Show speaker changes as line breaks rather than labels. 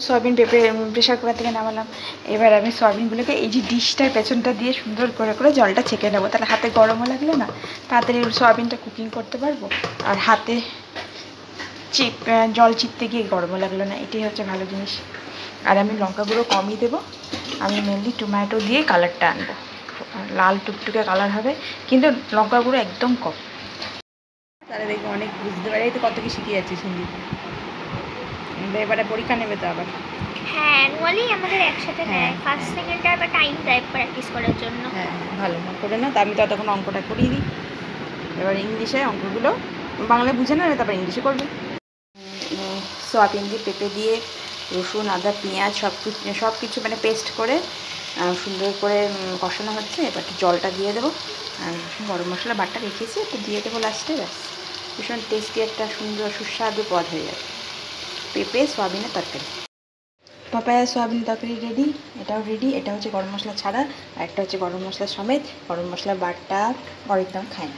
Soybean পেঁপে pressure cooker থেকে নামালাম। এবার আমি সয়াবিনগুলোকে এই যে ডিশটার পেছনটা দিয়ে সুন্দর করে করে জলটা ছেঁকে নেবো, তাহলে হাতে গরমও লাগলে না, তাড়াতাড়ি সয়াবিনটা কুকিং করতে পারবো, আর হাতে জল চিপতে গিয়ে গরমও লাগলো না, এটাই হচ্ছে ভালো জিনিস। আর আমি লঙ্কা গুঁড়ো কমই দেবো, আমি মেনলি টমেটো দিয়ে কালারটা আনবো, লাল টুকটুকে কালার হবে, কিন্তু লঙ্কা গুঁড়ো একদম কম। তাহলে দেখবো অনেক বুঝতে পারি, তো কত কি শিখে যাচ্ছিস হিন্দি। এবারে পরীক্ষা নেবে তো আবার।
হ্যাঁ, অ্যানুয়ালি আমাদের একসাথে নেয়, ফার্স্ট সেকেন্ডটা আবার টাইম দেয় প্র্যাকটিস করার জন্য।
হ্যাঁ ভালো করে না, তা আমি ততক্ষণ অঙ্কটা করিয়ে দিই। এবার ইংলিশে অঙ্কগুলো বাংলায় বুঝে না, তারপর ইংলিশে করবে। সয়াবিন দিয়ে পেঁপে দিয়ে রসুন আদা পেঁয়াজ সব কিছু মানে পেস্ট করে সুন্দর করে কষানো হচ্ছে। এবার একটু জলটা দিয়ে দেবো, আর গরম মশলা বাটা রেখেছি একটু দিয়ে দেবো লাস্টে, ব্যাস ভীষণ টেস্টি একটা সুন্দর সুস্বাদু পদ হয়ে যাবে পেঁপে সয়াবিনের তরকারি। পাপায়া সয়াবিন তরকারি রেডি, এটাও রেডি। এটা হচ্ছে গরম মশলা ছাড়া, আর একটা হচ্ছে গরম মশলা সমেত, গরম মশলা বাটা একদম খায় না।